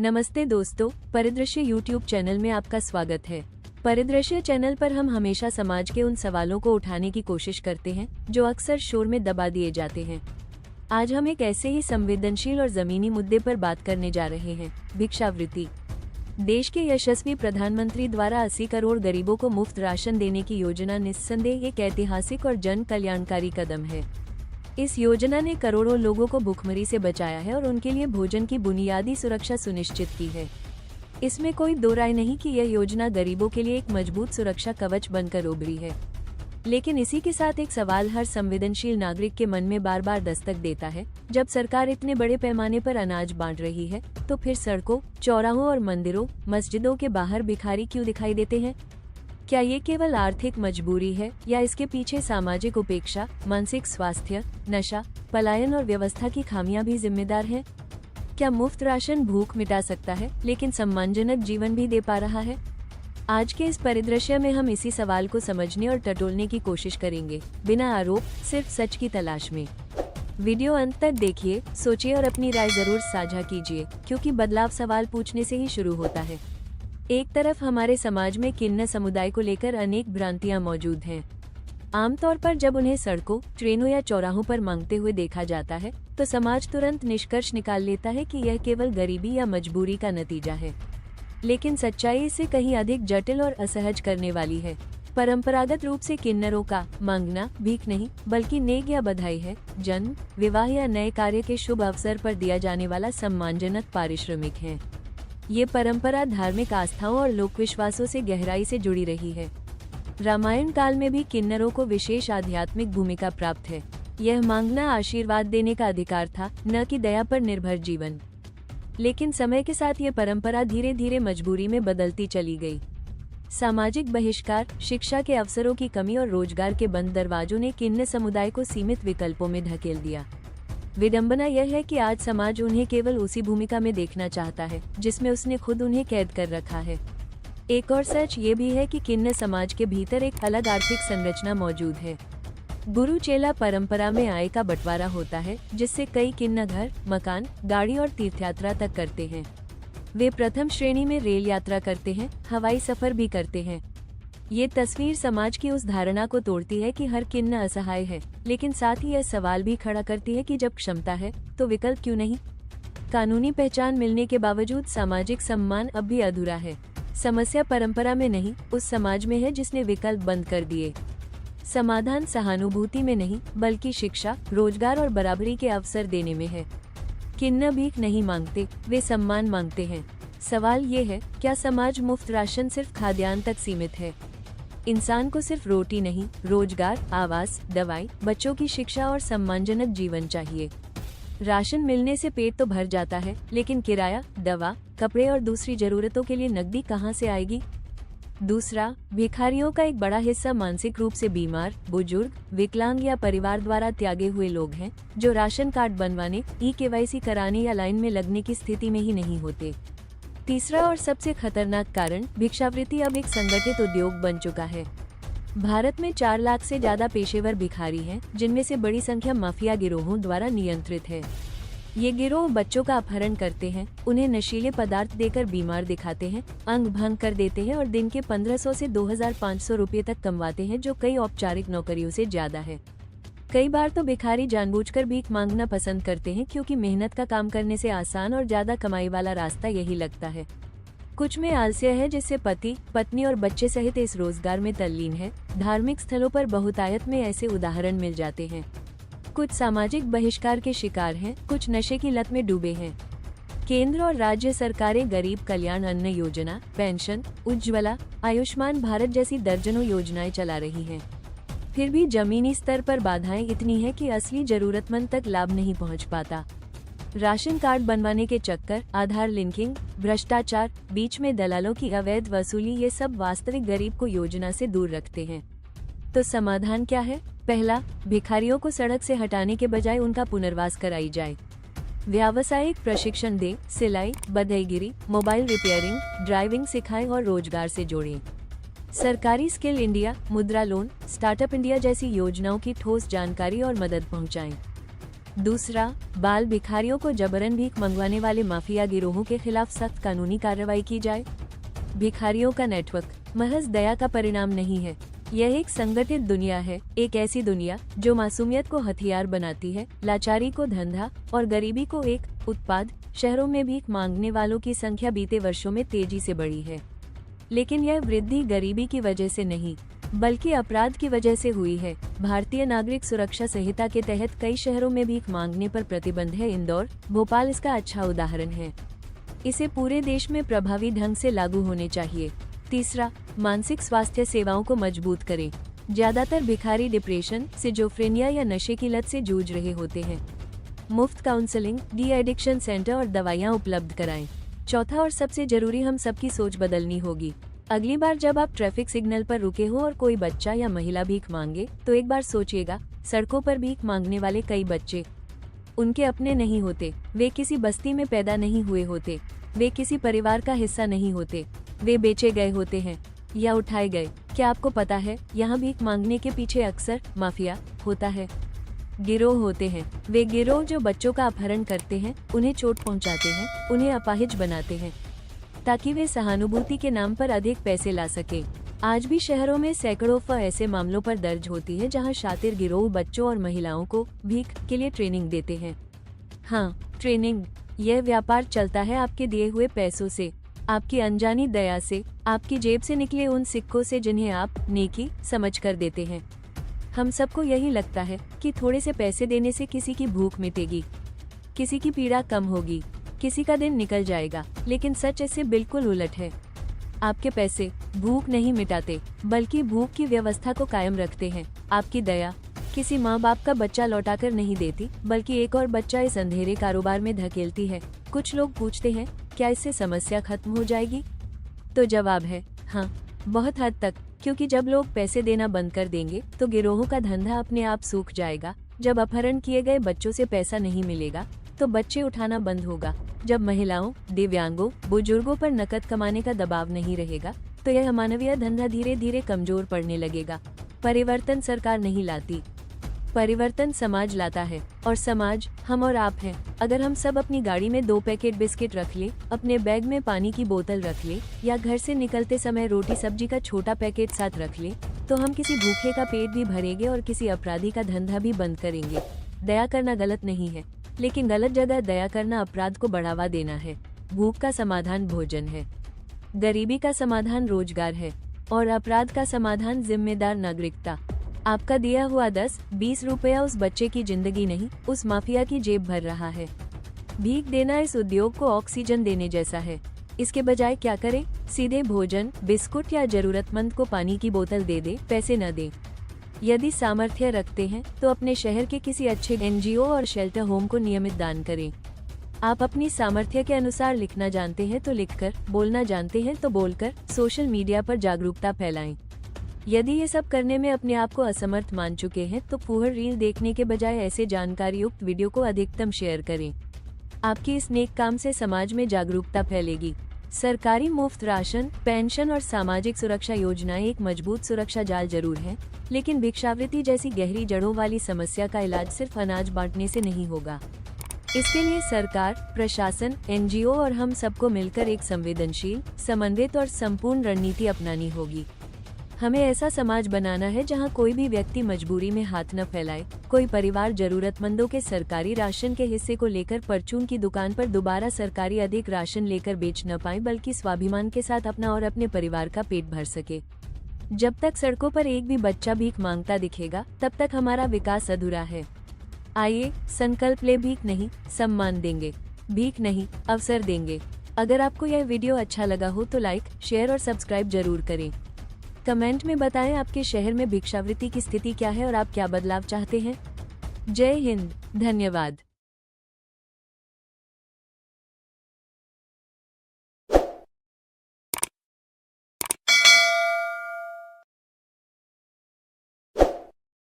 नमस्ते दोस्तों, परिदृश्य यूट्यूब चैनल में आपका स्वागत है। परिदृश्य चैनल पर हम हमेशा समाज के उन सवालों को उठाने की कोशिश करते हैं जो अक्सर शोर में दबा दिए जाते हैं। आज हम एक ऐसे ही संवेदनशील और जमीनी मुद्दे पर बात करने जा रहे हैं, भिक्षावृत्ति। देश के यशस्वी प्रधानमंत्री द्वारा 80 करोड़ गरीबों को मुफ्त राशन देने की योजना निस्संदेह एक ऐतिहासिक और जन कल्याणकारी कदम है। इस योजना ने करोड़ों लोगों को भूखमरी से बचाया है और उनके लिए भोजन की बुनियादी सुरक्षा सुनिश्चित की है। इसमें कोई दो राय नहीं कि यह योजना गरीबों के लिए एक मजबूत सुरक्षा कवच बनकर उभरी है। लेकिन इसी के साथ एक सवाल हर संवेदनशील नागरिक के मन में बार बार दस्तक देता है। जब सरकार इतने बड़े पैमाने पर अनाज बांट रही है, तो फिर सड़कों, चौराहों और मंदिरों, मस्जिदों के बाहर भिखारी क्यों दिखाई देते हैं? क्या ये केवल आर्थिक मजबूरी है या इसके पीछे सामाजिक उपेक्षा, मानसिक स्वास्थ्य, नशा, पलायन और व्यवस्था की खामियां भी जिम्मेदार हैं? क्या मुफ्त राशन भूख मिटा सकता है लेकिन सम्मानजनक जीवन भी दे पा रहा है? आज के इस परिदृश्य में हम इसी सवाल को समझने और टटोलने की कोशिश करेंगे, बिना आरोप, सिर्फ सच की तलाश में। वीडियो अंत तक देखिए, सोचिए और अपनी राय जरूर साझा कीजिए, क्योंकि बदलाव सवाल पूछने से ही शुरू होता है। एक तरफ हमारे समाज में किन्नर समुदाय को लेकर अनेक भ्रांतियां मौजूद हैं। आमतौर पर जब उन्हें सड़कों, ट्रेनों या चौराहों पर मांगते हुए देखा जाता है, तो समाज तुरंत निष्कर्ष निकाल लेता है कि यह केवल गरीबी या मजबूरी का नतीजा है। लेकिन सच्चाई इससे कहीं अधिक जटिल और असहज करने वाली है। परंपरागत रूप से किन्नरों का मांगना भीख नहीं, बल्कि नेक या बधाई है, जन्म, विवाह या नए कार्य के शुभ अवसर पर दिया जाने वाला सम्मानजनक पारिश्रमिक है। ये परंपरा धार्मिक आस्थाओं और लोक विश्वासों से गहराई से जुड़ी रही है। रामायण काल में भी किन्नरों को विशेष आध्यात्मिक भूमिका प्राप्त है। यह मांगना आशीर्वाद देने का अधिकार था, न कि दया पर निर्भर जीवन। लेकिन समय के साथ ये परंपरा धीरे धीरे मजबूरी में बदलती चली गई। सामाजिक बहिष्कार, शिक्षा के अवसरों की कमी और रोजगार के बंद दरवाजों ने किन्नर समुदाय को सीमित विकल्पों में धकेल दिया। विडंबना यह है कि आज समाज उन्हें केवल उसी भूमिका में देखना चाहता है जिसमें उसने खुद उन्हें कैद कर रखा है। एक और सच ये भी है कि किन्नर समाज के भीतर एक अलग आर्थिक संरचना मौजूद है। गुरु चेला परंपरा में आय का बंटवारा होता है, जिससे कई किन्नर घर, मकान, गाड़ी और तीर्थयात्रा तक करते हैं। वे प्रथम श्रेणी में रेल यात्रा करते हैं, हवाई सफर भी करते हैं। ये तस्वीर समाज की उस धारणा को तोड़ती है कि हर किन्नर असहाय है, लेकिन साथ ही यह सवाल भी खड़ा करती है कि जब क्षमता है तो विकल्प क्यों नहीं? कानूनी पहचान मिलने के बावजूद सामाजिक सम्मान अब भी अधूरा है। समस्या परंपरा में नहीं, उस समाज में है जिसने विकल्प बंद कर दिए। समाधान सहानुभूति में नहीं, बल्कि शिक्षा, रोजगार और बराबरी के अवसर देने में है। किन्नर भीख नहीं मांगते, वे सम्मान मांगते हैं। सवाल ये है, क्या समाज मुफ्त राशन सिर्फ खाद्यान्न तक सीमित है? इंसान को सिर्फ रोटी नहीं, रोजगार, आवास, दवाई, बच्चों की शिक्षा और सम्मानजनक जीवन चाहिए। राशन मिलने से पेट तो भर जाता है, लेकिन किराया, दवा, कपड़े और दूसरी जरूरतों के लिए नकदी कहाँ से आएगी? दूसरा, भिखारियों का एक बड़ा हिस्सा मानसिक रूप से बीमार, बुजुर्ग, विकलांग या परिवार द्वारा त्यागे हुए लोग हैं, जो राशन कार्ड बनवाने, ई-केवाईसी कराने या लाइन में लगने की स्थिति में ही नहीं होते। तीसरा और सबसे खतरनाक कारण, भिक्षावृत्ति अब एक संगठित उद्योग बन चुका है। भारत में 4 लाख से ज्यादा पेशेवर भिखारी हैं, जिनमें से बड़ी संख्या माफिया गिरोहों द्वारा नियंत्रित है। ये गिरोह बच्चों का अपहरण करते हैं, उन्हें नशीले पदार्थ देकर बीमार दिखाते हैं, अंग भंग कर देते हैं और दिन के 1500 से 2500 रुपये तक कमवाते हैं, जो कई औपचारिक नौकरियों से ज्यादा है। कई बार तो भिखारी जानबूझकर भीख मांगना पसंद करते हैं, क्योंकि मेहनत का काम करने से आसान और ज्यादा कमाई वाला रास्ता यही लगता है। कुछ में आलस्य है, जिससे पति, पत्नी और बच्चे सहित इस रोजगार में तल्लीन है। धार्मिक स्थलों पर बहुतायत में ऐसे उदाहरण मिल जाते हैं। कुछ सामाजिक बहिष्कार के शिकार हैं, कुछ नशे की लत में डूबे हैं। केंद्र और राज्य सरकारें गरीब कल्याण अन्न योजना, पेंशन, उज्ज्वला, आयुष्मान भारत जैसी दर्जनों योजनाएं चला रही हैं। फिर भी जमीनी स्तर पर बाधाएं इतनी हैं कि असली जरूरतमंद तक लाभ नहीं पहुंच पाता। राशन कार्ड बनवाने के चक्कर, आधार लिंकिंग, भ्रष्टाचार, बीच में दलालों की अवैध वसूली, ये सब वास्तविक गरीब को योजना से दूर रखते हैं। तो समाधान क्या है? पहला, भिखारियों को सड़क से हटाने के बजाय उनका पुनर्वास कराई जाए। व्यावसायिक प्रशिक्षण दें, सिलाई, बढ़ईगिरी, मोबाइल रिपेयरिंग, ड्राइविंग सिखाएं और रोजगार से जोड़ें। सरकारी स्किल इंडिया, मुद्रा लोन, स्टार्टअप इंडिया जैसी योजनाओं की ठोस जानकारी और मदद पहुंचाएं। दूसरा, बाल भिखारियों को जबरन भीख मंगवाने वाले माफिया गिरोहों के खिलाफ सख्त कानूनी कार्रवाई की जाए। भिखारियों का नेटवर्क महज दया का परिणाम नहीं है, यह एक संगठित दुनिया है, एक ऐसी दुनिया जो मासूमियत को हथियार बनाती है, लाचारी को धंधा और गरीबी को एक उत्पाद। शहरों में भीख मांगने वालों की संख्या बीते वर्षों में तेजी से बढ़ी है, लेकिन यह वृद्धि गरीबी की वजह से नहीं बल्कि अपराध की वजह से हुई है। भारतीय नागरिक सुरक्षा संहिता के तहत कई शहरों में भीख मांगने पर प्रतिबंध है। इंदौर, भोपाल इसका अच्छा उदाहरण है। इसे पूरे देश में प्रभावी ढंग से लागू होने चाहिए। तीसरा, मानसिक स्वास्थ्य सेवाओं को मजबूत करें। ज्यादातर भिखारी डिप्रेशन, सिजोफ्रेनिया या नशे की लत से जूझ रहे होते हैं। मुफ्त काउंसलिंग, डी एडिक्शन सेंटर और दवाइयाँ उपलब्ध कराएं। चौथा और सबसे जरूरी, हम सबकी सोच बदलनी होगी। अगली बार जब आप ट्रैफिक सिग्नल पर रुके हो और कोई बच्चा या महिला भीख मांगे, तो एक बार सोचिएगा, सड़कों पर भीख मांगने वाले कई बच्चे उनके अपने नहीं होते, वे किसी बस्ती में पैदा नहीं हुए होते, वे किसी परिवार का हिस्सा नहीं होते, वे बेचे गए होते हैं या उठाए गए। क्या आपको पता है, यहाँ भीख मांगने के पीछे अक्सर माफिया होता है, गिरोह होते हैं। वे गिरोह जो बच्चों का अपहरण करते हैं, उन्हें चोट पहुँचाते हैं, उन्हें अपाहिज बनाते हैं ताकि वे सहानुभूति के नाम पर अधिक पैसे ला सके। आज भी शहरों में सैकड़ों ऐसे मामलों पर दर्ज होती है जहां शातिर गिरोह बच्चों और महिलाओं को भीख के लिए ट्रेनिंग देते हैं। हाँ, ट्रेनिंग। यह व्यापार चलता है आपके दिए हुए पैसों से, आपकी अनजानी दया से, आपकी जेब से निकले उन सिक्कों से जिन्हें आप नेकी समझ कर देते हैं। हम सबको यही लगता है कि थोड़े से पैसे देने से किसी की भूख मिटेगी, किसी की पीड़ा कम होगी, किसी का दिन निकल जाएगा, लेकिन सच इससे बिल्कुल उलट है। आपके पैसे भूख नहीं मिटाते, बल्कि भूख की व्यवस्था को कायम रखते हैं। आपकी दया किसी माँ बाप का बच्चा लौटाकर नहीं देती, बल्कि एक और बच्चा इस अंधेरे कारोबार में धकेलती है। कुछ लोग पूछते हैं, क्या इससे समस्या खत्म हो जाएगी? तो जवाब है हाँ, बहुत हद तक, क्योंकि जब लोग पैसे देना बंद कर देंगे तो गिरोहों का धंधा अपने आप सूख जाएगा। जब अपहरण किए गए बच्चों से पैसा नहीं मिलेगा तो बच्चे उठाना बंद होगा। जब महिलाओं, दिव्यांगों, बुजुर्गों पर नकद कमाने का दबाव नहीं रहेगा तो यह अमानवीय धंधा धीरे धीरे कमजोर पड़ने लगेगा। परिवर्तन सरकार नहीं लाती, परिवर्तन समाज लाता है, और समाज हम और आप हैं। अगर हम सब अपनी गाड़ी में 2 पैकेट बिस्किट रख ले, अपने बैग में पानी की बोतल रख ले, या घर से निकलते समय रोटी सब्जी का छोटा पैकेट साथ रख ले, तो हम किसी भूखे का पेट भी भरेंगे और किसी अपराधी का धंधा भी बंद करेंगे। दया करना गलत नहीं है, लेकिन गलत जगह दया करना अपराध को बढ़ावा देना है। भूख का समाधान भोजन है, गरीबी का समाधान रोजगार है, और अपराध का समाधान जिम्मेदार नागरिकता। आपका दिया हुआ 10-20 रुपया उस बच्चे की जिंदगी नहीं, उस माफिया की जेब भर रहा है। भीख देना इस उद्योग को ऑक्सीजन देने जैसा है। इसके बजाय क्या करें? सीधे भोजन, बिस्कुट या जरूरतमंद को पानी की बोतल दे दे, पैसे न दे। यदि सामर्थ्य रखते हैं तो अपने शहर के किसी अच्छे एनजीओ और शेल्टर होम को नियमित दान करें। आप अपनी सामर्थ्य के अनुसार लिखना जानते हैं तो लिखकर, बोलना जानते हैं तो बोलकर सोशल मीडिया पर जागरूकता फैलाएं। यदि ये सब करने में अपने आप को असमर्थ मान चुके हैं तो फूहड़ रील देखने के बजाय ऐसे जानकारी युक्त वीडियो को अधिकतम शेयर करें। आपकी इस नेक काम से समाज में जागरूकता फैलेगी। सरकारी मुफ्त राशन, पेंशन और सामाजिक सुरक्षा योजनाएं एक मजबूत सुरक्षा जाल जरूर है, लेकिन भिक्षावृत्ति जैसी गहरी जड़ों वाली समस्या का इलाज सिर्फ अनाज बांटने से नहीं होगा। इसके लिए सरकार, प्रशासन, एनजीओ और हम सबको मिलकर एक संवेदनशील, समन्वित और संपूर्ण रणनीति अपनानी होगी। हमें ऐसा समाज बनाना है जहां कोई भी व्यक्ति मजबूरी में हाथ न फैलाए, कोई परिवार जरूरतमंदों के सरकारी राशन के हिस्से को लेकर परचून की दुकान पर दोबारा सरकारी अधिक राशन लेकर बेच न पाए, बल्कि स्वाभिमान के साथ अपना और अपने परिवार का पेट भर सके। जब तक सड़कों पर एक भी बच्चा भीख मांगता दिखेगा, तब तक हमारा विकास अधूरा है। आइए संकल्प ले, भीख नहीं सम्मान देंगे, भीख नहीं अवसर देंगे। अगर आपको यह वीडियो अच्छा लगा हो तो लाइक, शेयर और सब्सक्राइब जरूर करें। कमेंट में बताएं आपके शहर में भिक्षावृत्ति की स्थिति क्या है और आप क्या बदलाव चाहते हैं। जय हिंद, धन्यवाद।